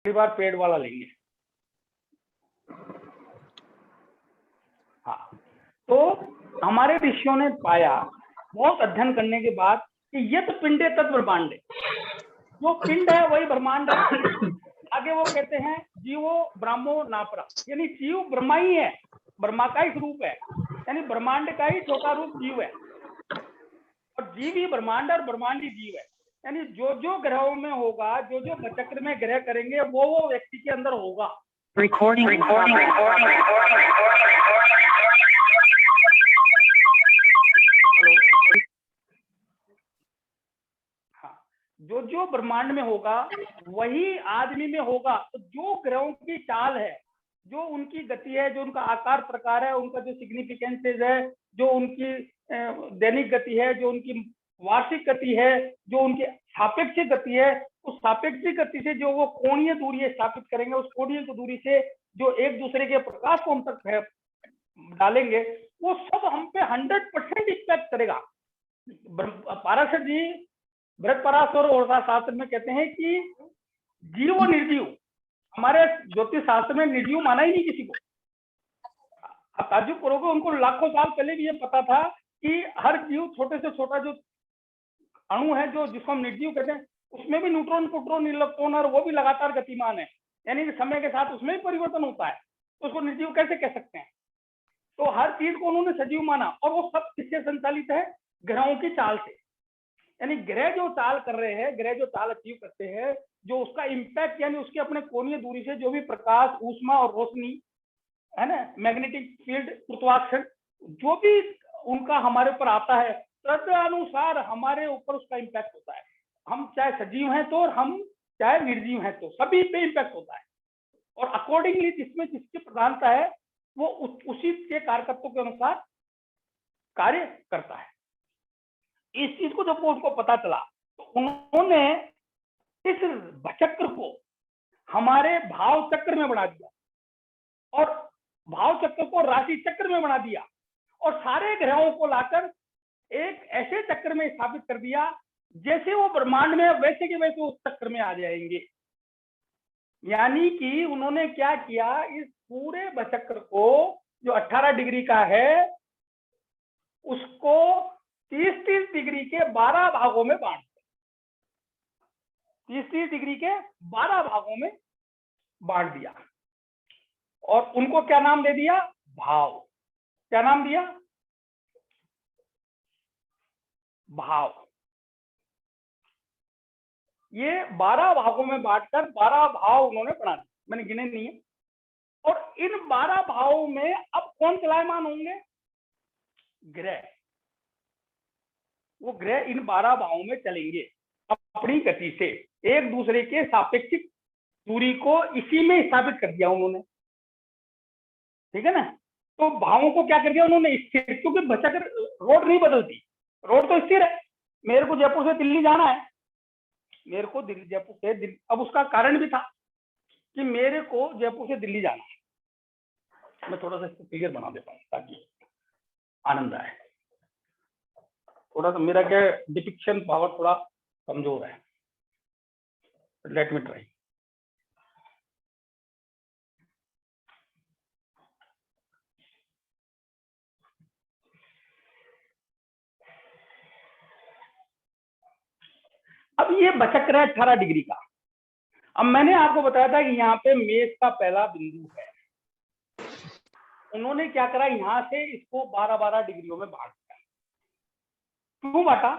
अगली बार पेड़ वाला लेंगे। हाँ, तो हमारे ऋषियों ने पाया बहुत अध्ययन करने के बाद कि ये तो पिंडे तत्व ब्रह्मांड है, जो पिंड है वही ब्रह्मांड है। आगे वो कहते हैं जीवो ब्रह्मो नापरा, यानी जीव ब्रह्मा ही है, ब्रह्मा का ही स्वरूप है, यानी ब्रह्मांड का ही छोटा रूप जीव है, और जीव ही ब्रह्मांड और ब्रह्मांड ही जीव है। यानी जो जो ग्रहों में होगा, जो जो चक्र में ग्रह करेंगे, वो व्यक्ति के अंदर होगा। हाँ, जो जो ब्रह्मांड में होगा वही आदमी में होगा। तो जो ग्रहों की चाल है, जो उनकी गति है, जो उनका आकार प्रकार है, उनका जो सिग्निफिकेंसेज है, जो उनकी दैनिक गति है, जो उनकी वार्षिक गति है, जो उनकी सापेक्षिक गति है, उस सापेक्षिक गति से जो वो कोणीय दूरी स्थापित करेंगे, उस कोणीय दूरी से जो एक दूसरे के प्रकाश को हम तक डालेंगे, वो सब हम पे 100% इम्पैक्ट करेगा। पाराशर जी बृहद पराशर और शास्त्र में कहते हैं कि जीव निर्जीव, हमारे ज्योतिष शास्त्र में निर्जीव माना ही नहीं किसी को। आप ताज्जुब करोगे, उनको लाखों साल पहले भी ये पता था कि हर जीव छोटे से छोटा जो अणु है, जो जिसको हम निर्जीव कहते हैं, उसमें भी न्यूट्रॉन, प्रोटॉन, इलेक्ट्रॉन, और वो भी लगातार गतिमान है, यानी कि समय के साथ उसमें भी परिवर्तन होता है, तो उसको निर्जीव कैसे कह सकते हैं। तो हर चीज को उन्होंने सजीव माना, और वो सब किससे संचालित है? ग्रहों की चाल से। यानी ग्रह जो चाल कर रहे हैं, ग्रह जो चाल अचीव करते हैं, जो उसका इम्पैक्ट, यानी उसके अपने कोणीय दूरी से जो भी प्रकाश, ऊष्मा और रोशनी है ना, मैग्नेटिक फील्ड, गुरुत्वाकर्षण, जो भी उनका हमारे ऊपर आता है, तदनुसार हमारे ऊपर उसका इम्पैक्ट होता है। हम चाहे सजीव हैं तो, और हम चाहे निर्जीव हैं तो, सभी पे इम्पैक्ट होता है। और अकॉर्डिंगली जिसमें जिसकी प्रधानता है, वो उसी के कारकत्व के अनुसार कार्य करता है। इस चीज को जब उनको पता चला, तो उन्होंने इस चक्र को हमारे भाव चक्र में बना दिया, और भाव चक्र को राशि चक्र में बना दिया, और सारे ग्रहों को लाकर एक ऐसे चक्र में स्थापित कर दिया, जैसे वो ब्रह्मांड में वैसे के वैसे उस चक्र में आ जाएंगे। यानी कि उन्होंने क्या किया, इस पूरे चक्र को जो 18 डिग्री का है, उसको 30-30 डिग्री के 12 भागों में बांट दिया। 30-30 डिग्री के 12 भागों में बांट दिया, और उनको क्या नाम दे दिया? भाव। क्या नाम दिया? भाव। ये 12 भागों में बांटकर 12 भाव उन्होंने बना दिए, मैंने गिने नहीं है। और इन 12 भावों में अब कौन चलायमान होंगे? ग्रह। वो ग्रह इन 12 भावों में चलेंगे अपनी गति से, एक दूसरे के सापेक्षिक दूरी को इसी में स्थापित कर दिया उन्होंने, ठीक है ना। तो भावों को क्या कर दिया उन्होंने? स्थिर, क्योंकि भचक्र रोड नहीं बदलती, रोड तो स्थिर है। मेरे को जयपुर से दिल्ली जाना है, मेरे को जयपुर से दिल्ली, अब उसका कारण भी था कि मेरे को जयपुर से दिल्ली जाना है। मैं थोड़ा सा इसको क्लियर बना देता हूँ ताकि आनंद आए। थोड़ा सा मेरा क्या डिपिक्शन पावर थोड़ा कमजोर है, लेट मी ट्राई। अब ये बचक रहा है 18 डिग्री का। अब मैंने आपको बताया था कि यहाँ पे मेष का पहला बिंदु है, उन्होंने क्या करा, यहां से इसको 12-12 डिग्रियों में बांट दिया। क्यों बांटा?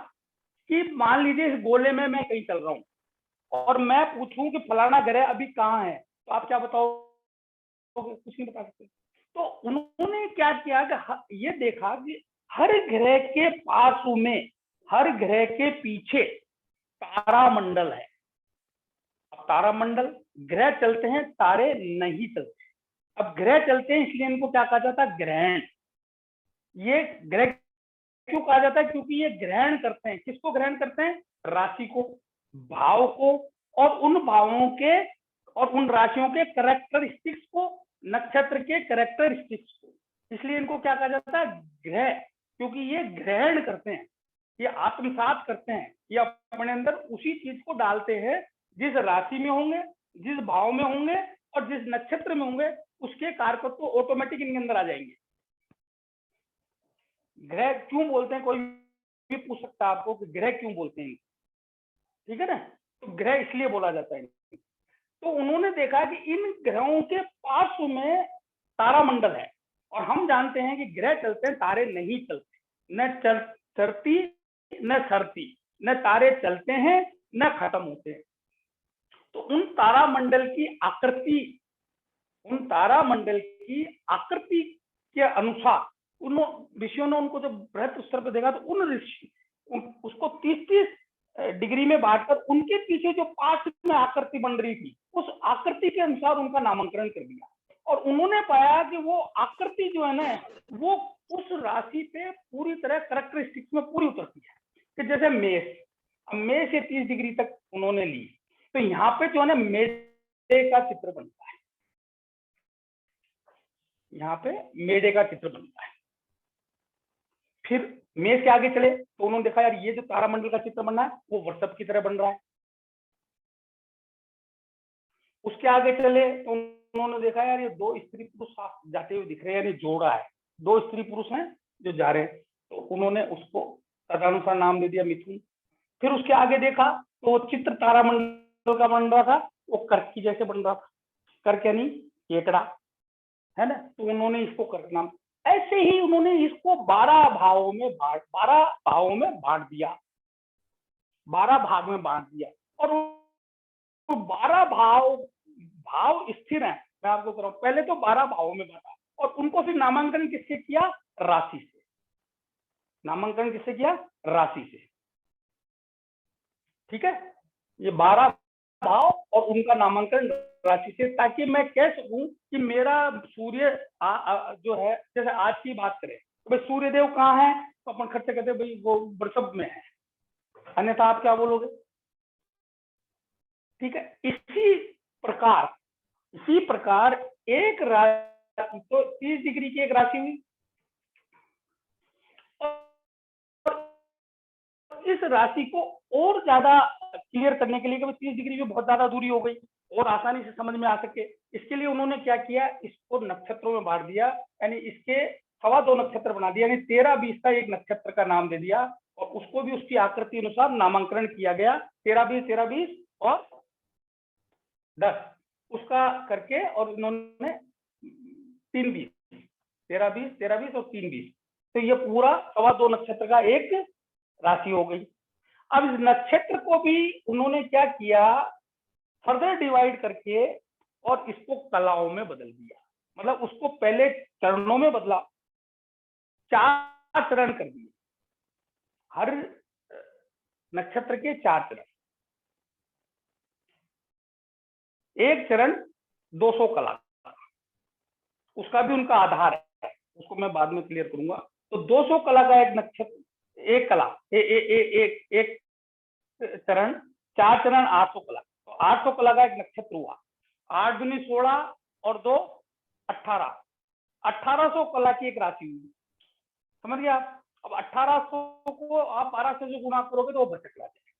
कि मान लीजिए इस गोले में मैं कहीं चल रहा हूं और मैं पूछूं कि फलाना ग्रह अभी कहाँ है, तो आप क्या बताओगे? कुछ नहीं बता सकते। तो उन्होंने क्या किया कि ये देखा कि हर ग्रह के पार्श्व में, हर ग्रह के पीछे तारामंडल है। अब तारामंडल, ग्रह चलते हैं, तारे नहीं चलते। अब ग्रह चलते हैं, इसलिए इनको क्या कहा जाता है? ग्रहण। ये ग्रह क्यों कहा जाता है? क्योंकि ये ग्रहण करते हैं। किसको ग्रहण करते हैं? राशि को, भाव को, और उन भावों के और उन राशियों के कैरेक्टरिस्टिक्स को, नक्षत्र के कैरेक्टरिस्टिक्स को। इसलिए इनको क्या कहा जाता है? ग्रह। क्योंकि ये ग्रहण करते हैं, ये आत्मसात करते हैं, ये अपने अंदर उसी चीज को डालते हैं जिस राशि में होंगे, जिस भाव में होंगे और जिस नक्षत्र में होंगे उसके कारकत्व तो ऑटोमेटिक इनके अंदर आ जाएंगे। ग्रह क्यों बोलते हैं, कोई भी पूछ सकता है आपको कि ग्रह क्यों बोलते हैं, ठीक है ना। तो ग्रह इसलिए बोला जाता है। तो उन्होंने देखा कि इन ग्रहों के पार्श्व में तारामंडल है, और हम जानते हैं कि ग्रह चलते हैं, तारे नहीं चलते, न चलती न सरती, न तारे चलते हैं न खत्म होते हैं। तो उन तारामंडल की आकृति के अनुसार उन ऋषियों ने उनको जब बृहत स्तर पर देखा, तो उन ऋषि उसको 30-30 डिग्री में बांटकर उनके पीछे जो पार्श्व में आकृति बन रही थी, उस आकृति के अनुसार उनका नामकरण कर दिया। और उन्होंने पाया कि वो आकृति जो है ना, वो उस राशि पे पूरी तरह कैरेक्टरिस्टिक्स में पूरी उतरती है। कि जैसे मेष से 30 डिग्री तक उन्होंने ली, तो यहाँ पे जो है ना मेढे का चित्र बनता है, यहाँ पे मेढे का चित्र बनता है। फिर मेष के आगे चले तो उन्होंने देखा यार ये जो तारामंडल का चित्र बन रहा है वो वृषभ की तरह बन रहा है। उसके आगे चले तो उन्होंने देखा यार ये 2 स्त्री पुरुष साथ जाते हुए दिख रहे हैं, यानी जोड़ा है, 2 स्त्री पुरुष हैं जो जा रहे हैं, तो उन्होंने उसको तदनुसार नाम दे दिया मिथुन। फिर उसके आगे देखा तो वो चित्र तारामंडल का बन रहा था, वो कर्क की जैसे बन रहा था, कर्क यानी केकड़ा, है ना। तो उन्होंने इसको कर्क नाम, ऐसे ही उन्होंने इसको 12 भावों में बांट दिया, 12 भाग में बांट दिया। और 12 भाव स्थिर है, मैं आपको कह रहा हूं। पहले तो 12 भावों में बांटा और उनको फिर नामांकन किससे किया, राशि से। नामांकन किससे किया, राशि से, ठीक है। ये 12 भाव और उनका नामांकन राशि से, ताकि मैं कह सकूं कि मेरा सूर्य जो है, जैसे आज की बात करें तो भाई सूर्यदेव कहाँ है, तो अपन खर्च कहते हैं भाई वो वृषभ में है, अन्यथा आप क्या बोलोगे, ठीक है। इसी प्रकार एक राशि, तो 30 डिग्री की एक राशि हुई, इस राशि को और ज्यादा क्लियर करने के लिए कि 30 डिग्री में बहुत ज्यादा दूरी हो गई और आसानी से समझ में आ सके, इसके लिए उन्होंने क्या किया, इसको नक्षत्रों में बांट दिया, यानी इसके 2.25 नक्षत्र बना दिया, यानी 13-20 का एक नक्षत्र का नाम दे दिया, और उसको भी उसकी आकृति अनुसार नामांकन किया गया। 13-20 और 10 उसका करके, और इन्होंने 3-20, 13-20 और 3-20, तो ये पूरा 2.25 नक्षत्र का एक राशि हो गई। अब इस नक्षत्र को भी उन्होंने क्या किया, फर्दर डिवाइड करके और इसको कलाओं में बदल दिया, मतलब उसको पहले चरणों में बदला, 4 चरण कर दिए, हर नक्षत्र के 4 चरण, एक चरण 200 कला, उसका भी उनका आधार है, उसको मैं बाद में क्लियर करूंगा। तो 200 कला का एक नक्षत्र, एक कला, एक चरण, 4 चरण 800 कला, तो 800 कला का एक नक्षत्र हुआ। 8 दूनी 16 और 2 18, 1800 कला की एक राशि हुई, समझ गया आप। अब 1800 को आप 12 से जो गुणा करोगे तो वो भटक जाते हैं,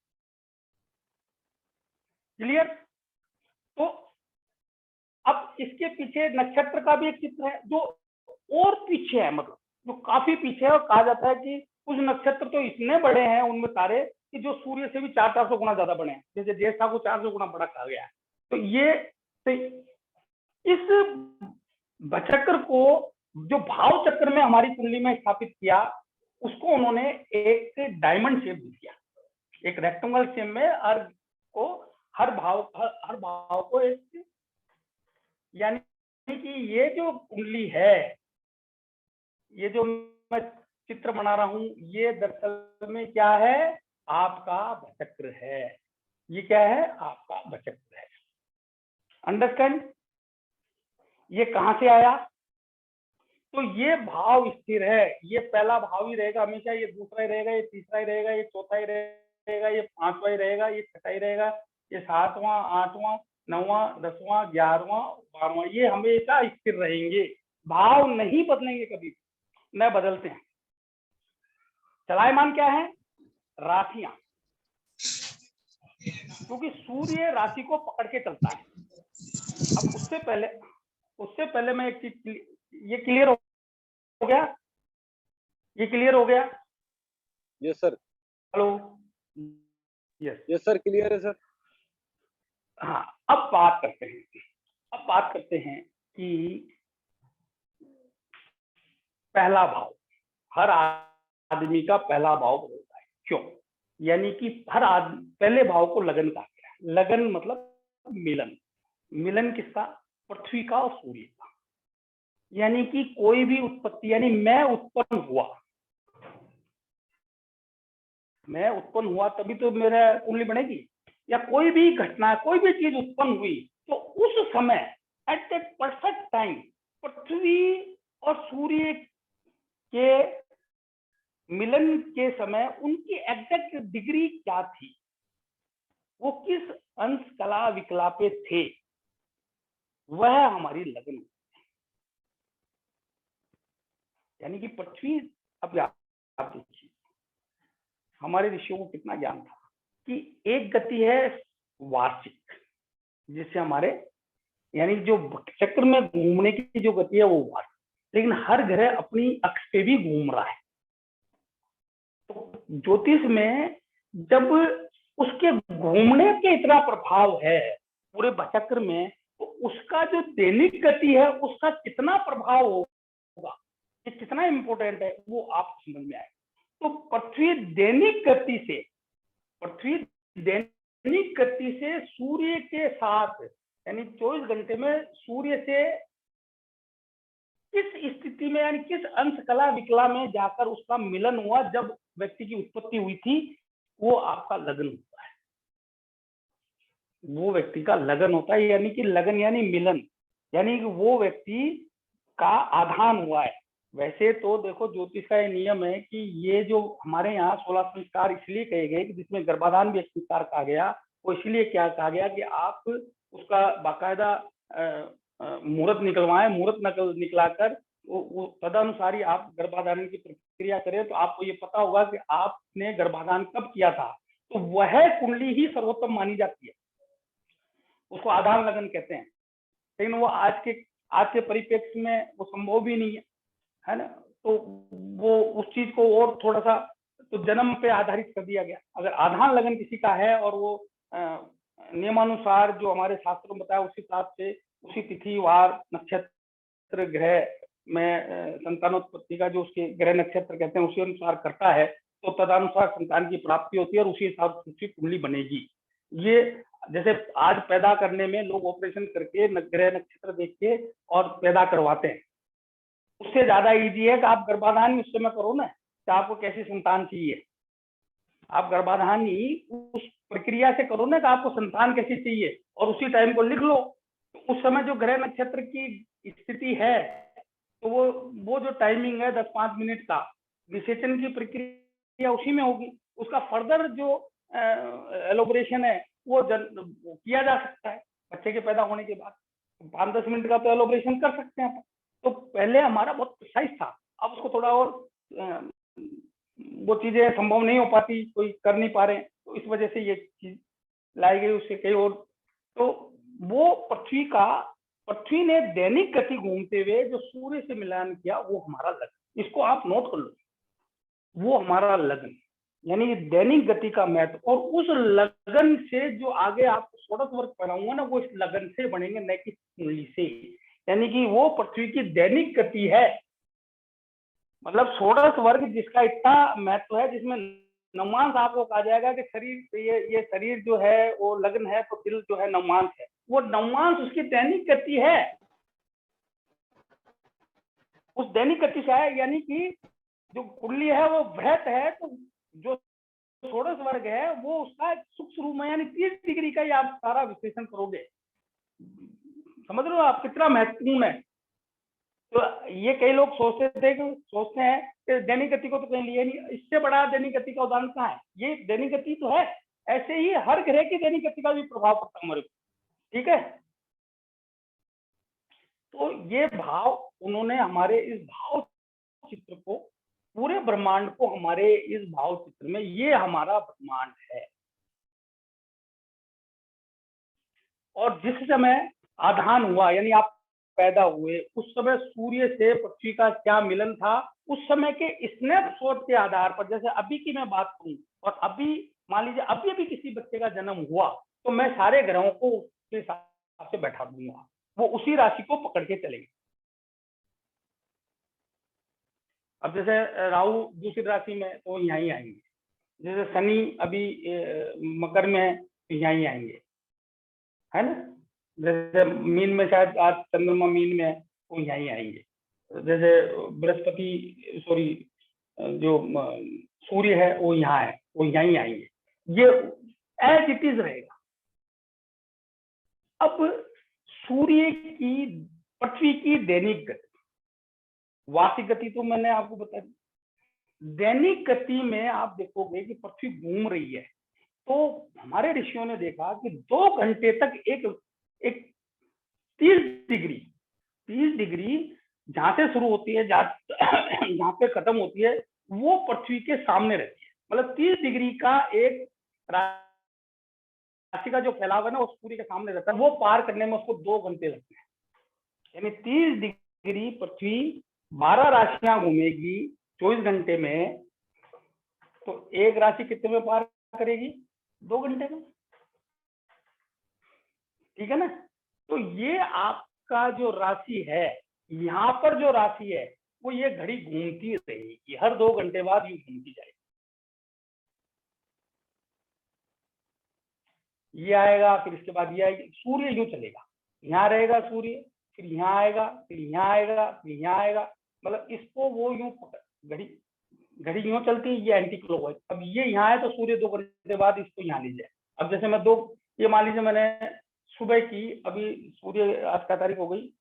क्लियर। तो अब इसके पीछे नक्षत्र का भी एक चित्र है जो और पीछे है, मतलब जो काफी पीछे है, और कहा जाता है कि कुछ नक्षत्र तो इतने बड़े हैं उनमें तारे कि जो सूर्य से भी 400-400 गुना ज्यादा बड़े हैं, जैसे ज्येष्ठा को 400 गुना बड़ा कहा गया है। तो ये तो इस भचक्र को जो भाव चक्र में हमारी कुंडली में स्थापित किया, उसको उन्होंने एक डायमंड शेप दिया, एक रेक्टेंगल शेप में हर भाव को एक, यानी कि ये जो कुंडली है, ये जो मैं चित्र बना रहा हूं, ये दरअसल में क्या है, आपका भचक्र है। ये क्या है, आपका भचक्र है। अंडरस्टैंड, ये कहां से आया, तो ये भाव स्थिर है, ये पहला भाव ही रहेगा हमेशा, ये दूसरा ही रहेगा, ये तीसरा ही रहेगा, ये चौथा ही रहेगा, ये 5वां ही रहेगा, ये 6वां ही रहेगा, ये 7वां, 8वां, 9वां, 10वां, 11वां, 12वां, ये हमेशा स्थिर रहेंगे, भाव नहीं बदलेंगे कभी, न बदलते हैं। चलायमान क्या है, राशियां, क्योंकि सूर्य राशि को पकड़ के चलता है, उससे पहले मैं एक चीज, ये क्लियर हो गया? ये क्लियर हो गया? Yes sir. Hello? Yes. Yes sir, clear है सर। हाँ, अब बात करते हैं कि पहला भाव, हर आदमी का पहला भाव होता है, क्यों? यानी कि पहले भाव को लगन कहा गया। लगन मतलब मिलन। मिलन किसका? पृथ्वी का और सूर्य का। यानी कि कोई भी उत्पत्ति, यानी मैं उत्पन्न हुआ तभी तो मेरा कुंडली बनेगी, या कोई भी घटना, कोई भी चीज उत्पन्न हुई तो उस समय एट द परफेक्ट टाइम पृथ्वी और सूर्य के मिलन के समय उनकी एग्जैक्ट डिग्री क्या थी, वो किस अंश कला विकला पे थे, वह हमारी लगन। यानी कि पृथ्वी, अब आप देखिए हमारे ऋषियों को कितना ज्ञान था कि एक गति है वार्षिक, जिससे हमारे यानी जो चक्र में घूमने की जो गति है वो वार्षिक, लेकिन हर ग्रह अपनी अक्ष पे भी घूम रहा है। तो ज्योतिष में जब उसके घूमने के इतना प्रभाव है पूरे चक्र में, तो उसका जो दैनिक गति है उसका कितना प्रभाव होगा, ये कितना इंपॉर्टेंट है, वो आप समझ में आए। तो पृथ्वी दैनिक गति से सूर्य के साथ, यानी 24 घंटे में सूर्य से किस स्थिति में, यानी किस अंश कला विकला में जाकर उसका मिलन हुआ, जब व्यक्ति की उत्पत्ति हुई थी, वो आपका लगन होता है, वो व्यक्ति का लगन होता है। यानी कि लगन यानी मिलन, यानी कि वो व्यक्ति का आधान हुआ है। वैसे तो देखो ज्योतिष का ये नियम है कि ये जो हमारे यहाँ 16 संस्कार इसलिए कहे गए कि जिसमें गर्भाधान भी एक संस्कार कहा गया, वो इसलिए क्या कहा गया कि आप उसका बाकायदा मुहूर्त निकलवाएं, मुहूर्त निकलाकर वो तदनुसार ही आप गर्भाधारण की प्रक्रिया करें, तो आपको ये पता होगा कि आपने गर्भाधान कब किया था, तो वह कुंडली ही सर्वोत्तम मानी जाती है, उसको आधान लगन कहते हैं। लेकिन वो आज के परिप्रेक्ष्य में वो संभव भी नहीं है ना। तो वो उस चीज को और थोड़ा सा तो जन्म पे आधारित कर दिया गया। अगर आधान लगन किसी का है और वो नियमानुसार जो हमारे शास्त्रों में बताया उस हिसाब से उसी तिथि वार नक्षत्र ग्रह में संतानोत्पत्ति का जो उसके ग्रह नक्षत्र कहते हैं उसी अनुसार करता है, तो तदनुसार संतान की प्राप्ति होती है और उसी हिसाब से उसकी कुंडली बनेगी। ये जैसे आज पैदा करने में लोग ऑपरेशन करके ग्रह नक्षत्र देख के और पैदा करवाते हैं, उससे ज्यादा इजी है कि आप गर्भाधान उस समय करो ना कि आपको कैसी संतान चाहिए। आप गर्भाधान ही उस प्रक्रिया से करो ना कि आपको संतान कैसी चाहिए, और उसी टाइम को लिख लो। तो उस समय जो ग्रह नक्षत्र की स्थिति है, तो वो जो टाइमिंग है 10-5 मिनट का, विसेचन की प्रक्रिया उसी में होगी। उसका फर्दर जो एलोबरेशन है वो किया जा सकता है बच्चे के पैदा होने के बाद। 5-10 मिनट का तो एलोबरेशन कर सकते हैं। तो पहले हमारा बहुत प्रिसाइज था, अब उसको थोड़ा और वो चीजें संभव नहीं हो पाती, कोई कर नहीं पा रहे, तो इस वजह से ये चीज लाई गई उससे कहीं और। तो वो पृथ्वी ने दैनिक गति घूमते हुए जो सूर्य से मिलान किया, वो हमारा लगन, इसको आप नोट कर लो, वो हमारा लगन यानी दैनिक गति का महत्व। और उस लगन से जो आगे आपको षोडश वर्ग पढ़ाऊंगा ना, वो इस लगन से बनेंगे, न कि कुंडली से। यानी कि वो पृथ्वी की दैनिक गति है, मतलब षोडश वर्ग जिसका इतना महत्व है, जिसमें नवमांश आपको कहा जाएगा कि शरीर ये शरीर जो है वो लग्न है, तो दिल जो है नवमांश है, वो नवमांश उसकी दैनिक गति है, उस दैनिक गति से है। यानी कि जो कुंडली है वो वृहत है, तो जो षोडश वर्ग है वो उसका सूक्ष्म रूप में, यानी 30 डिग्री का ही आप सारा विश्लेषण करोगे। समझ रहे हो आप कितना महत्वपूर्ण है। तो ये कई लोग सोचते हैं कि दैनिक गति को तो कहीं लिया नहीं, इससे बड़ा दैनिक गति का उदाहरण कहाँ है। ये दैनिक गति तो है, ऐसे ही हर ग्रह की दैनिक गति का भी प्रभाव पड़ता है हमारे को, ठीक है। तो ये भाव उन्होंने हमारे इस भाव चित्र को, पूरे ब्रह्मांड को हमारे इस भाव चित्र में, ये हमारा ब्रह्मांड है। और जिस समय आधान हुआ, यानी आप पैदा हुए, उस समय सूर्य से पृथ्वी का क्या मिलन था, उस समय के स्नैपशॉट के आधार पर, जैसे अभी की मैं बात करूं और अभी मान लीजिए अभी अभी किसी बच्चे का जन्म हुआ, तो मैं सारे ग्रहों को उसके हिसाब से बैठा दूंगा, वो उसी राशि को पकड़ के चलेंगे। अब जैसे राहु दूसरी राशि में तो यहाँ ही आएंगे, जैसे शनि अभी मकर में है तो यहाँ ही आएंगे, है ना। जैसे मीन में शायद आज चंद्रमा मीन में है तो यहाँ ही आएंगे। जैसे बृहस्पति सॉरी जो सूर्य है वो यहाँ है, वो यहाँ ही आएंगे। ये एज इट इज रहेगा। अब सूर्य की पृथ्वी की दैनिक गति, वार्षिक गति तो मैंने आपको बता दी, दैनिक गति में आप देखोगे कि पृथ्वी घूम रही है, तो हमारे ऋषियों ने देखा कि 2 घंटे तक एक 30 डिग्री जहां से शुरू होती है जहां पे खत्म होती है, वो पृथ्वी के सामने रहती है। मतलब 30 डिग्री का एक राशि का जो फैलाव है ना, वो सूर्य के सामने रहता है, वो पार करने में उसको 2 घंटे लगते हैं। यानी 30 डिग्री पृथ्वी 12 राशियां घूमेगी 24 घंटे में, तो एक राशि कितने में पार करेगी? 2 घंटे में। ठीक है ना। तो ये आपका जो राशि है, यहाँ पर जो राशि है वो ये घड़ी घूमती रहेगी, हर 2 घंटे बाद यूं घूमती जाएगी। ये आएगा, फिर इसके बाद ये आएगी, सूर्य यूं चलेगा, यहाँ रहेगा सूर्य, फिर यहाँ आएगा, फिर यहाँ आएगा, फिर यहाँ आएगा, मतलब इसको वो यूं घड़ी यूं चलती है, ये एंटी क्लॉकवाइज। अब ये यहाँ है तो सूर्य 2 घंटे बाद इसको यहाँ ले जाए। अब जैसे मैं ये मान लीजिए मैंने सुबह की, अभी सूर्य आज का तारीख हो गई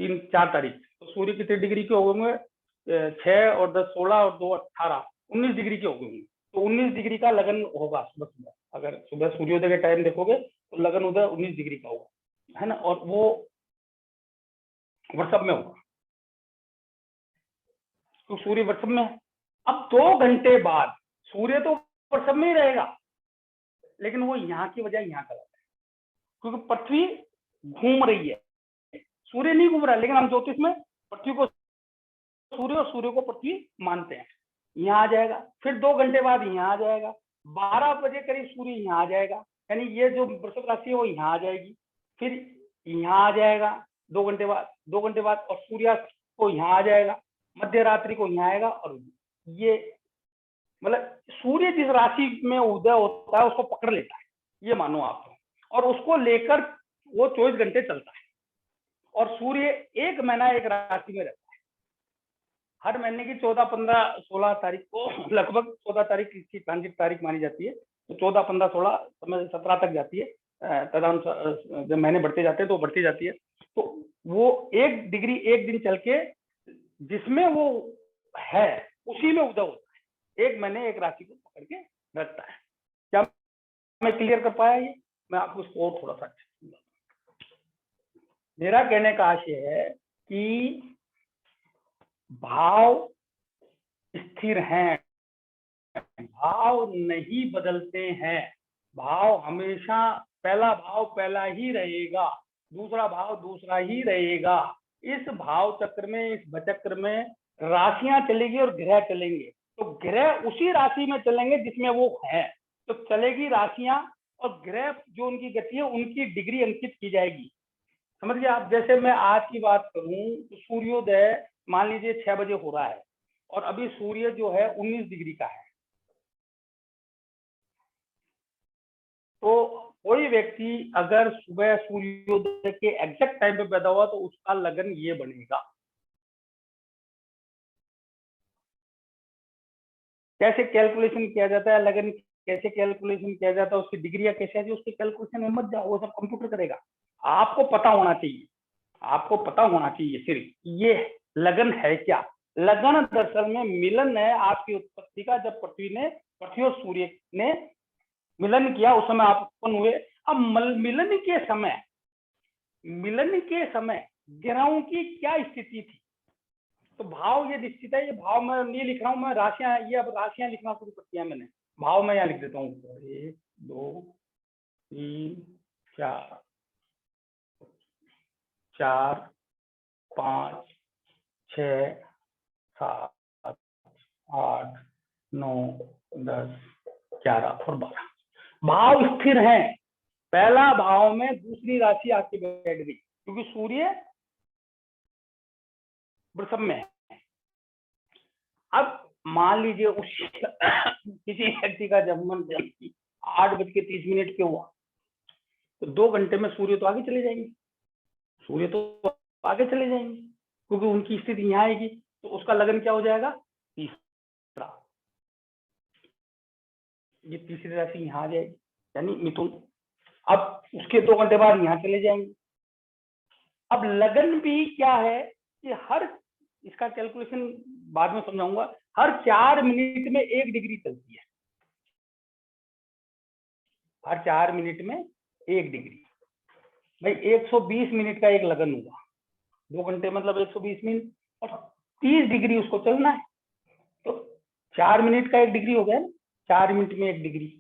4 तारीख, तो सूर्य कितने डिग्री के हो गए? 6 और 10 16 और 2 18 19 डिग्री के हो गए। तो 19 डिग्री का लगन होगा सुबह सुबह, अगर सुबह सूर्योदय के टाइम देखोगे तो लगन उदय 19 डिग्री का होगा, है ना, और वो वृषभ में होगा, तो सूर्य वृषभ में है। अब 2 घंटे बाद सूर्य तो वृषभ में ही रहेगा, लेकिन वो यहाँ की वजह यहाँ चला है, क्योंकि पृथ्वी घूम रही है, सूर्य नहीं घूम रहा है। लेकिन हम ज्योतिष में पृथ्वी को सूर्य और सूर्य को पृथ्वी मानते हैं। यहाँ आ जाएगा, फिर 2 घंटे बाद यहाँ आ जाएगा, 12 बजे करीब सूर्य यहाँ आ जाएगा, यानी ये जो वृषभ राशि है वो यहाँ आ जाएगी, फिर यहाँ आ जाएगा 2 घंटे बाद, और सूर्यास्त को यहाँ आ जाएगा, मध्य रात्रि को यहाँ आएगा, और ये मतलब सूर्य जिस राशि में उदय होता है उसको पकड़ लेता है, ये मानो आप, और उसको लेकर वो 24 घंटे चलता है। और सूर्य 1 महीना एक राशि में रहता है, हर महीने की 14, 15, 16 तारीख को, लगभग 14 तारीख की ट्रांजिट तारीख मानी जाती है, तो 14, 15, 16 समय 17 तक जाती है, तदनुसार जब महीने बढ़ते जाते हैं तो बढ़ती जाती है। तो वो 1 डिग्री 1 दिन चल के जिसमें वो है उसी में उदय होता है, 1 महीने एक राशि को पकड़ के रखता है। क्या मैं क्लियर कर पाया? ये मैं आपको इसको और थोड़ा सा मेरा कहने का आशय है कि भाव स्थिर हैं, भाव नहीं बदलते हैं, भाव हमेशा पहला भाव पहला ही रहेगा, दूसरा भाव दूसरा ही रहेगा। इस भाव चक्र में, इस भचक्र में राशियां चलेगी और ग्रह चलेंगे, तो ग्रह उसी राशि में चलेंगे जिसमें वो है, तो चलेगी राशियां, और ग्रह जो उनकी गति है उनकी डिग्री अंकित की जाएगी। समझ गए आप? जैसे मैं आज की बात करूं तो सूर्योदय मान लीजिए 6 बजे हो रहा है, और अभी सूर्य जो है 19 डिग्री का है, तो कोई व्यक्ति अगर सुबह सूर्योदय के एग्जैक्ट टाइम पे पैदा हुआ तो उसका लगन ये बनेगा। कैसे कैलकुलेशन किया जाता है लगन, कैसे कैलकुलेशन किया जाता है, उसकी डिग्रियां कैसे आती है, उसके कैलकुलेशन में मत जाओ, वो सब कंप्यूटर करेगा। आपको पता होना चाहिए, आपको पता होना चाहिए सिर्फ ये लगन है क्या। लगन दरअसल में मिलन है आपकी उत्पत्ति का, जब पृथ्वी और सूर्य ने मिलन किया उस समय आप उत्पन्न हुए। अब मिलन के समय ग्रहों की क्या स्थिति थी, तो भाव ये निश्चित है। ये भाव मैं नहीं लिख रहा हूं, मैं राशियां, ये अब राशियां लिखना शुरू कर दिया मैंने, भाव मैं यहाँ लिख देता हूँ 1, 2, 3, 4, 4 5 6 7 8 9 10 11 और 12 भाव स्थिर हैं। पहला भाव में दूसरी राशि आके बैठ गई क्योंकि सूर्य वृषभ में है। अब मान लीजिए उस किसी व्यक्ति का जन्म 8:30 पे हुआ तो 2 घंटे में सूर्य तो आगे चले जाएंगे, सूर्य तो आगे चले जाएंगे क्योंकि उनकी स्थिति यहाँ आएगी। तो उसका लगन क्या हो जाएगा? तीसरा। ये तीसरी राशि यहाँ आ जाएगी यानी मिथुन। अब उसके 2 घंटे बाद यहाँ चले जाएंगे। अब लगन भी क्या है कि हर, इसका कैलकुलेशन बाद में समझाऊंगा, हर 4 मिनट में 1 डिग्री चलती है। हर 4 मिनट में 1 डिग्री। भाई 120 मिनट का एक लगन हुआ, 2 घंटे मतलब 120 मिनट और 30 डिग्री उसको चलना है। तो 4 मिनट का 1 डिग्री हो गया ना, 4 मिनट में 1 डिग्री।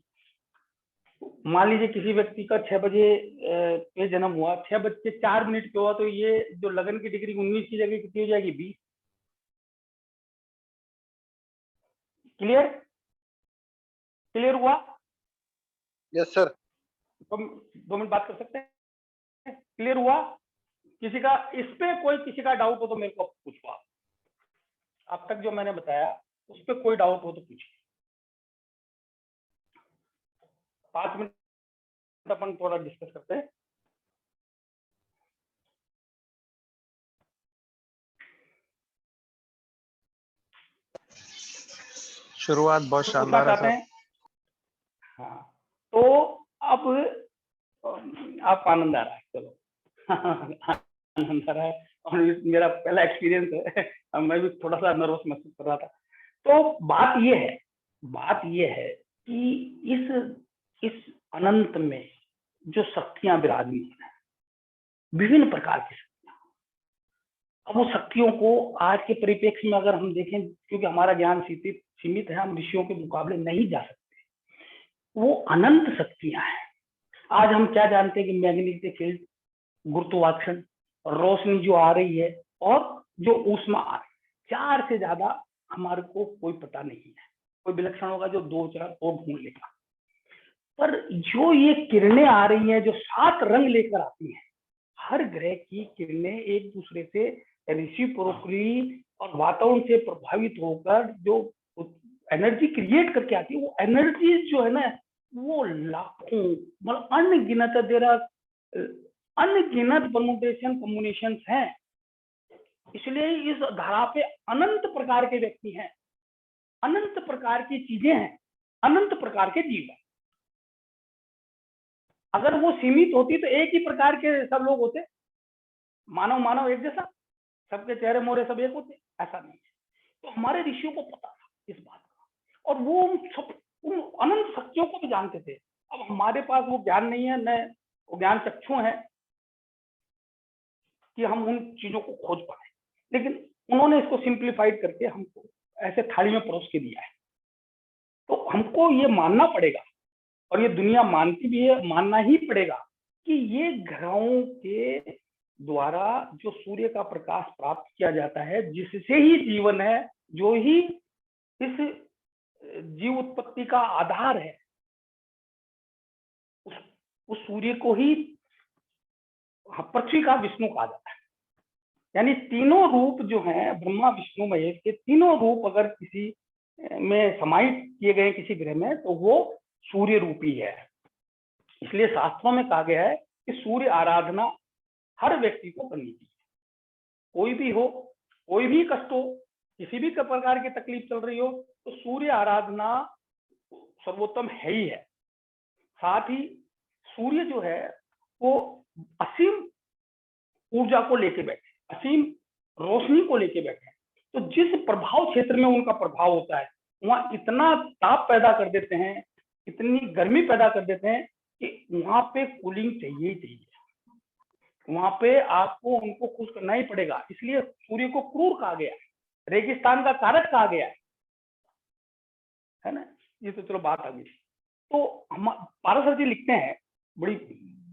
मान लीजिए किसी व्यक्ति का 6 बजे पे जन्म हुआ, 6:04 पे हुआ, तो ये जो लगन की डिग्री 19 की जगह कितनी हो जाएगी? 20। क्लियर? क्लियर हुआ? Yes sir. तो 2 मिनट बात कर सकते हैं? क्लियर हुआ? किसी का इस पे कोई किसी का डाउट हो तो मेरे को पूछो आप। अब तक जो मैंने बताया उस पर कोई डाउट हो तो पूछिए। 5 मिनट अपन थोड़ा डिस्कस करते हैं। शुरुआत बहुत तो शानदार है सर। हाँ, तो अब आपको आनंद आ रहा है? चलो आनंद आ रहा है और मेरा पहला एक्सपीरियंस है, मैं भी थोड़ा सा नर्वस महसूस कर रहा था। तो बात ये है कि इस अनंत में जो शक्तियां विराजमान है, विभिन्न प्रकार की शक्तियां, अब वो शक्तियों को आज के परिप्रेक्ष्य में अगर हम देखें, क्योंकि हमारा ज्ञान सीमित है, हम ऋषियों के मुकाबले नहीं जा सकते, वो अनंत शक्तियां हैं। आज हम क्या जानते हैं कि मैग्नेटिक फील्ड, गुरुत्वाकर्षण, रोशनी जो आ रही है और जो ऊष्मा आ रही है, 4 से ज्यादा हमारे को कोई पता नहीं है। कोई विलक्षण होगा जो 2-4 और ढूंढ लेगा, पर जो ये किरणें आ रही हैं जो 7 रंग लेकर आती हैं, हर ग्रह की किरणें एक दूसरे से रेसिप्रोकली और वातावरण से प्रभावित होकर जो एनर्जी क्रिएट करके आती है, वो एनर्जी जो है ना, वो लाखों मतलब अनगिनत, अनगिनत परमुटेशन कम्युनिकेशन हैं। इसलिए इस धारा पे अनंत प्रकार के व्यक्ति हैं, अनंत प्रकार की चीजें हैं, अनंत प्रकार के जीव हैं। अगर वो सीमित होती तो एक ही प्रकार के सब लोग होते, मानव एक जैसा, सबके चेहरे मोहरे सब एक होते, ऐसा नहीं है। तो हमारे ऋषियों को पता था इस बात का, और वो उन अनंत शक्तियों को भी जानते थे। अब हमारे पास वो ज्ञान नहीं है, न वो ज्ञान चक्षु है कि हम उन चीजों को खोज पाए, लेकिन उन्होंने इसको सिंप्लीफाइड करके हमको ऐसे थाली में परोस के दिया है। तो हमको ये मानना पड़ेगा, और ये दुनिया मानती भी है, मानना ही पड़ेगा कि ये ग्रहों के द्वारा जो सूर्य का प्रकाश प्राप्त किया जाता है, जिससे ही जीवन है, जो ही इस जीव उत्पत्ति का आधार है, उस सूर्य को ही पृथ्वी का विष्णु कहा जाता है। यानी तीनों रूप जो हैं, ब्रह्मा विष्णु महेश के तीनों रूप अगर किसी में समाहित किए गए किसी ग्रह में, तो वो सूर्य रूपी है। इसलिए शास्त्रों में कहा गया है कि सूर्य आराधना हर व्यक्ति को करनी चाहिए। कोई भी हो, कोई भी कष्ट हो, किसी भी प्रकार की तकलीफ चल रही हो, तो सूर्य आराधना सर्वोत्तम है ही है। साथ ही सूर्य जो है वो असीम ऊर्जा को लेके बैठे, असीम रोशनी को लेके बैठे। तो जिस प्रभाव क्षेत्र में उनका प्रभाव होता है, वहां इतना ताप पैदा कर देते हैं, इतनी गर्मी पैदा कर देते हैं कि वहां पे कूलिंग चाहिए ही चाहिए। वहां पे आपको उनको खुश करना ही पड़ेगा। इसलिए सूर्य को क्रूर कहा गया है, रेगिस्तान का कारक कहा गया है ना। ये तो चलो बात आ गई। तो हम पाराशर जी लिखते हैं, बड़ी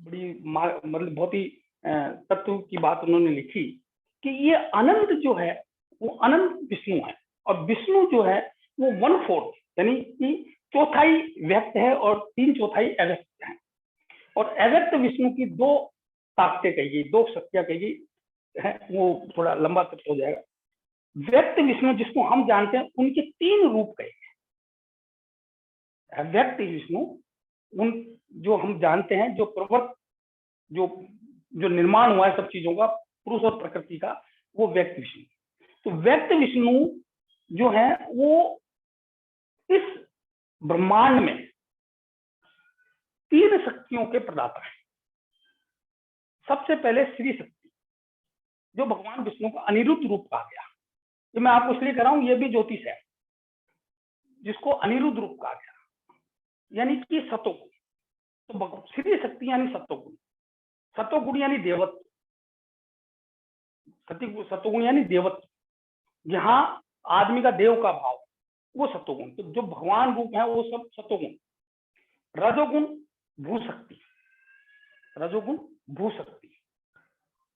बड़ी मतलब बहुत ही तत्व की बात उन्होंने लिखी कि ये अनंत जो है वो अनंत विष्णु है, और विष्णु जो है वो 1/4 यानी कि चौथाई व्यक्त है और 3/4 अव्यक्त है। और अव्यक्त विष्णु की 2 ताकतें कही गई, 2 शक्तियां कही गई है, वो थोड़ा लंबा तत्व हो जाएगा। व्यक्त विष्णु जिसको हम जानते हैं उनके 3 रूप कहे गए। व्यक्त विष्णु उन जो हम जानते हैं, जो प्रवर्त जो निर्माण हुआ है सब चीजों का, पुरुष और प्रकृति का, वो व्यक्त विष्णु। तो व्यक्त विष्णु जो है वो इस ब्रह्मांड में 3 शक्तियों के प्रदाता है। सबसे पहले श्री शक्ति, जो भगवान विष्णु का अनिरुद्ध रूप कहा गया। तो मैं आपको इसलिए कह रहा हूं, ये भी ज्योतिष है जिसको अनिरुद्ध रूप कहा गया, यानी कि सतोगुण। तो श्री शक्ति यानी सतोगुण, सतोगुण यानी देवत्व, सतोगुण यानी देवत्व, जहां आदमी का देव का भाव, वो सतोगुण। तो जो भगवान रूप है वो सब सतोगुण। रजोगुण भूशक्ति, रजोगुण भूशक्ति,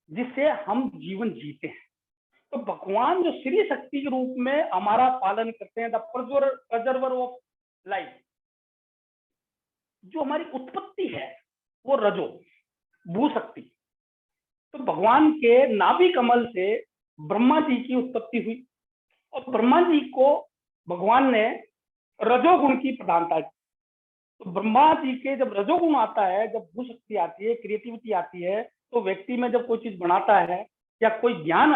जिससे हम जीवन जीते हैं। तो भगवान जो श्री शक्ति के रूप में हमारा पालन करते हैं, द प्रिजर्वर ऑफ लाइफ, जो हमारी उत्पत्ति है वो रजो भूशक्ति। तो भगवान के नाभि कमल से ब्रह्मा जी की उत्पत्ति हुई, और ब्रह्मा जी को भगवान ने रजोगुण की प्रधानता दी। तो ब्रह्मा जी के जब रजोगुण आता है, जब भूशक्ति आती है, क्रिएटिविटी आती है, तो व्यक्ति में जब कोई चीज बनाता है या कोई ज्ञान,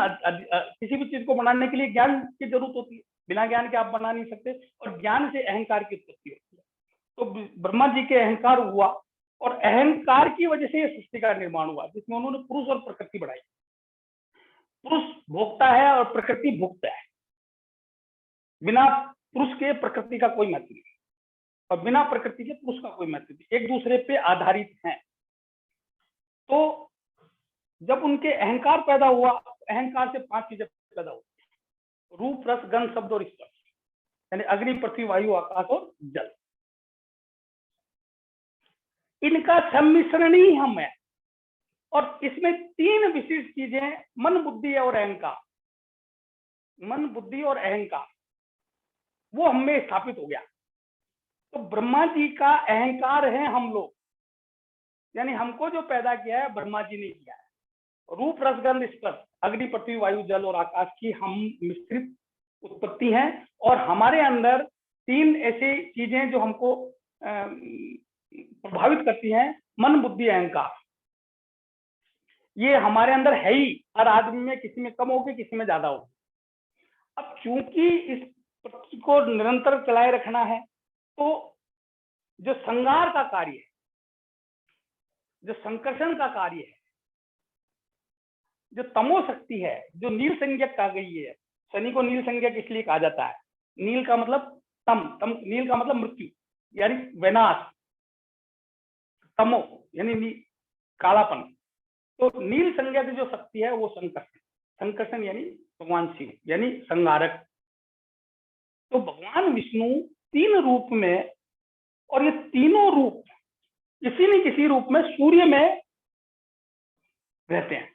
किसी भी चीज को बनाने के लिए ज्ञान की जरूरत होती है, बिना ज्ञान के आप बना नहीं सकते, और ज्ञान से अहंकार की उत्पत्ति होती है। तो ब्रह्मा जी के अहंकार हुआ, और अहंकार की वजह से यह सृष्टि का निर्माण हुआ, जिसमें उन्होंने पुरुष और प्रकृति बढ़ाई। पुरुष भोक्ता है और प्रकृति भुक्त है। बिना पुरुष के प्रकृति का कोई महत्व नहीं, और बिना प्रकृति के पुरुष का कोई महत्व नहीं, एक दूसरे पे आधारित हैं। तो जब उनके अहंकार पैदा हुआ, अहंकार से 5 चीजें पैदा हुई, रूप रस गंध शब्द और स्पर्श, यानी अग्नि पृथ्वी वायु आकाश और जल। इनका सम्मिश्रण ही हम है, और इसमें 3 विशिष्ट चीजें, मन बुद्धि और अहंकार, मन बुद्धि और अहंकार, वो हमें स्थापित हो गया। तो ब्रह्मा जी का अहंकार है हम लोग, यानी हमको जो पैदा किया है ब्रह्मा जी ने किया है। रूप रस गंध स्पर्श, अग्नि पृथ्वी वायु जल और आकाश की हम मिश्रित उत्पत्ति हैं, और हमारे अंदर 3 ऐसी चीजें जो हमको प्रभावित करती हैं, मन बुद्धि अहंकार। ये हमारे अंदर है ही, हर आदमी में, किसी में कम होगी, किसी में ज्यादा होगी। अब चूंकि इस पृथ्वी को निरंतर चलाए रखना है, तो जो संगार का कार्य है, जो संकर्षण का कार्य है, जो तमो शक्ति है, जो नील संज्ञक कहा गई है, शनि को नील संज्ञक इसलिए कहा जाता है। नील का मतलब तम, नील का मतलब मृत्यु यानी विनाश, तमो यानी कालापन। तो नील संज्ञक जो शक्ति है वो संकर्षण, संकर्षण यानी भगवान शिव यानी संहारक। तो भगवान विष्णु 3 रूप में, और ये तीनों रूप किसी न किसी रूप में सूर्य में रहते हैं।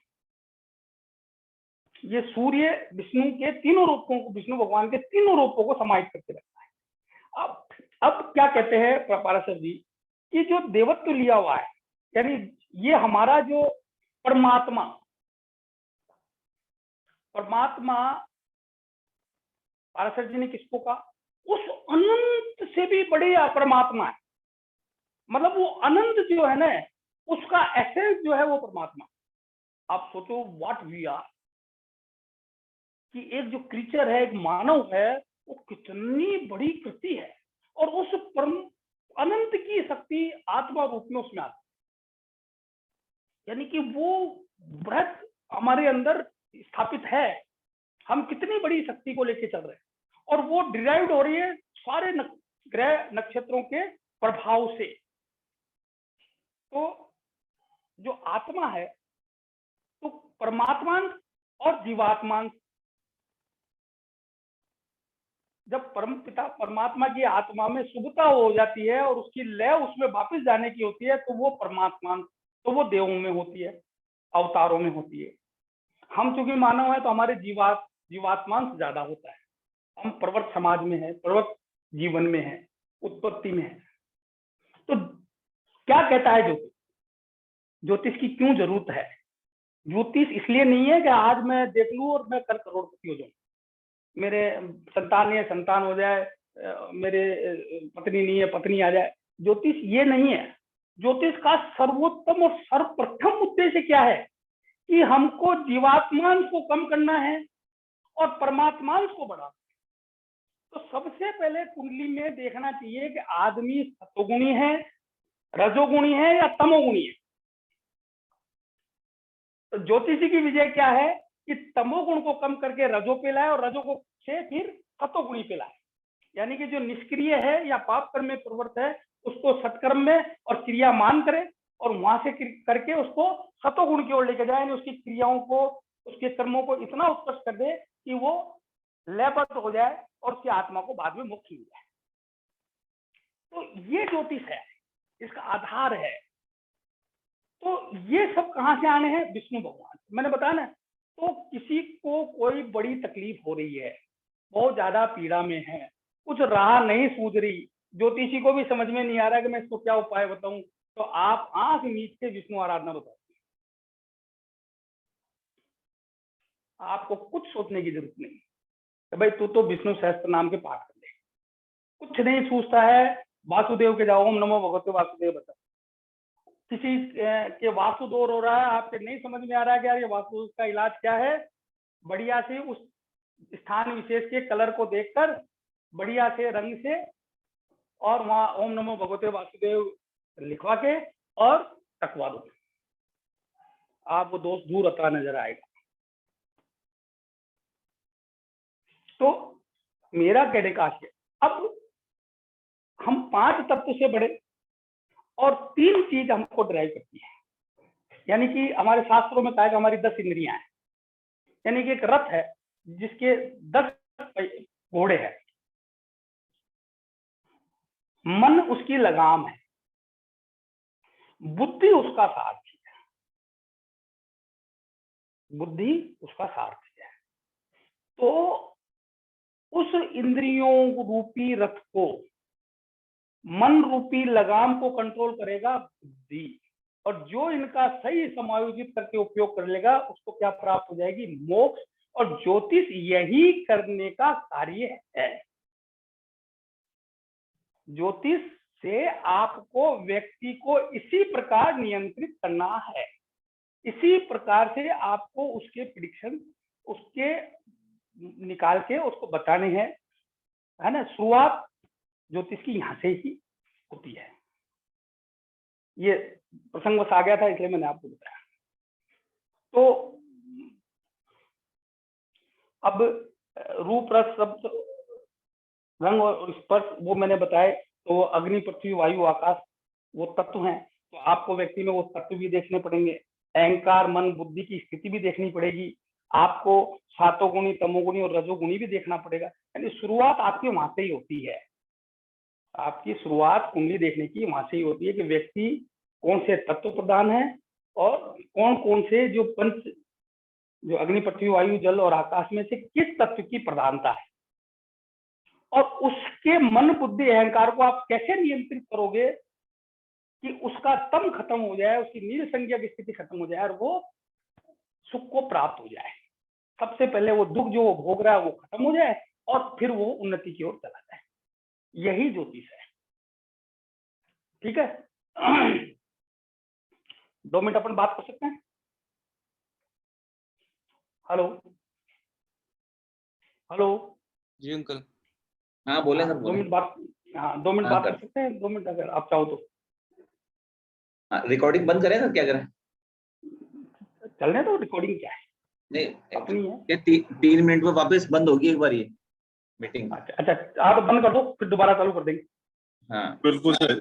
ये सूर्य विष्णु के तीनों रूपों को, विष्णु भगवान के तीनों रूपों को समाहित करके रखता है। अब क्या कहते हैं पाराशर जी कि जो देवत्व लिया हुआ है, यानी ये हमारा जो परमात्मा, पाराशर जी ने किसको कहा? उस अनंत से भी बड़े परमात्मा है। मतलब वो अनंत जो है ना, उसका एसेंस जो है वो परमात्मा। आप सोचो व्हाट वी आर, कि एक जो क्रीचर है, एक मानव है, वो कितनी बड़ी कृति है, और उस परम अनंत की शक्ति आत्मा रूप में उसमें आती है। यानी कि वो बृहत हमारे अंदर स्थापित है। हम कितनी बड़ी शक्ति को लेके चल रहे हैं, और वो डिराइव्ड हो रही है सारे ग्रह नक्षत्रों के प्रभाव से। तो जो आत्मा है, तो परमात्मा और जीवात्मा, जब परम पिता परमात्मा की आत्मा में शुद्धता हो जाती है और उसकी लय उसमें वापस जाने की होती है, तो वो परमात्मा, तो वो देवों में होती है। अवतारों में होती है। हम चूंकि मानव है तो हमारे जीवात्मांश ज्यादा होता है। हम प्रवर्त समाज में है, प्रवर्त जीवन में है, उत्पत्ति में है। तो क्या कहता है ज्योतिष? ज्योतिष की क्यों जरूरत है? ज्योतिष इसलिए नहीं है कि आज मैं देख लूं और मैं कल करोड़पति हो जाऊं, मेरे संतान है संतान हो जाए, मेरे पत्नी नहीं है पत्नी आ जाए। ज्योतिष ये नहीं है। ज्योतिष का सर्वोत्तम और सर्वप्रथम उद्देश्य क्या है कि हमको जीवात्मांश को कम करना है और परमात्मांश को बढ़ाना। तो सबसे पहले कुंडली में देखना चाहिए कि आदमी सतोगुणी है, रजोगुणी है या तमोगुणी है। तो ज्योतिषी की विजय क्या है कि तमोगुण को कम करके रजो पे लाए और रजो को से फिर सतोगुणी पे लाए। यानी कि जो निष्क्रिय है या पाप कर्म में प्रवृत्त है उसको सत्कर्म में और क्रियामान करे और वहां से करके उसको सतोगुण की ओर लेकर जाए, यानी उसकी क्रियाओं को, उसके कर्मों को इतना उत्कृष्ट कर दे कि वो लयबद्ध हो जाए और उसकी आत्मा को बाद में मुक्ति मिल जाए। तो ये ज्योतिष है, इसका आधार है। तो ये सब कहां से आने हैं? विष्णु भगवान। मैंने बताया ना, तो किसी को कोई बड़ी तकलीफ हो रही है, बहुत ज्यादा पीड़ा में है, कुछ राह नहीं सूझ रही, ज्योतिषी को भी समझ में नहीं आ रहा है कि मैं इसको क्या उपाय बताऊं, तो आप आंख मीच के विष्णु आराधना बताओ। आपको कुछ सोचने की जरूरत नहीं कि भाई तू तो विष्णु सहस्त्र नाम के पाठ कर ले। कुछ नहीं सूझता है, वासुदेव के जाओ, ओम नमो भगवते वासुदेव बताओ। किसी के वास्तु दोष हो रहा है, आपके नहीं समझ में आ रहा है कि यार ये वास्तु का इलाज क्या है, बढ़िया से उस स्थान विशेष के कलर को देखकर बढ़िया से रंग से और वहां ओम नमो भगवते वासुदेव लिखवा के और टकवा दो, आपको दोष दूर होता नजर आएगा। तो मेरा कहने का आशय, अब हम 5 तत्व से बढ़े और 3 चीज हमको ड्राइव करती है। यानी कि हमारे शास्त्रों में कहा है कि हमारी 10 इंद्रियां हैं। यानी कि एक रथ है जिसके 10 घोड़े हैं, मन उसकी लगाम है, बुद्धि उसका सारथी है, बुद्धि उसका सारथी है। तो उस इंद्रियों रूपी रथ को, मन रूपी लगाम को कंट्रोल करेगा बुद्धि, और जो इनका सही समायोजित करके उपयोग कर लेगा उसको क्या प्राप्त हो जाएगी? मोक्ष। और ज्योतिष यही करने का कार्य है। ज्योतिष से आपको, व्यक्ति को इसी प्रकार नियंत्रित करना है, इसी प्रकार से आपको उसके प्रेडिक्शन उसके निकाल के उसको बताने हैं, है ना। शुरुआत ज्योतिष की यहां से ही होती है। ये प्रसंग बस आ गया था इसलिए मैंने आपको बताया। तो अब रूप, रस, शब्द, रंग और स्पर्श वो मैंने बताए। तो अग्नि, पृथ्वी, वायु, आकाश वो तत्व हैं। तो आपको व्यक्ति में वो तत्व भी देखने पड़ेंगे, अहंकार, मन, बुद्धि की स्थिति भी देखनी पड़ेगी, आपको सातोगुणी, तमोगुणी और रजोगुणी भी देखना पड़ेगा। यानी शुरुआत आपकी वहां से ही होती है। आपकी शुरुआत कुंडली देखने की वहां से ही होती है कि व्यक्ति कौन से तत्व प्रधान है और कौन कौन से जो पंच, जो अग्नि, पृथ्वी, वायु, जल और आकाश में से किस तत्व की प्रधानता है, और उसके मन, बुद्धि, अहंकार को आप कैसे नियंत्रित करोगे कि उसका तम खत्म हो जाए, उसकी नील संज्ञा की स्थिति खत्म हो जाए और वो सुख को प्राप्त हो जाए। सबसे पहले वो दुख जो वो भोग रहा है वो खत्म हो जाए और फिर वो उन्नति की ओर चला जाए। यही ज्योतिष है। ठीक है। 2 मिनट अपन बात कर सकते हैं? हेलो हेलो जी अंकल। हाँ बोले सर, 2 मिनट बात, हाँ 2 मिनट बात कर सकते हैं? 2 मिनट अगर आप चाहो तो। रिकॉर्डिंग बंद करें सर, क्या करें? चलने तो, रिकॉर्डिंग क्या है, नहीं अपनी है। ये 3 मिनट में वापस बंद होगी एक बार ये मीटिंग। अच्छा, आप बंद कर दो फिर दोबारा चालू कर देंगे। हाँ बिल्कुल सर।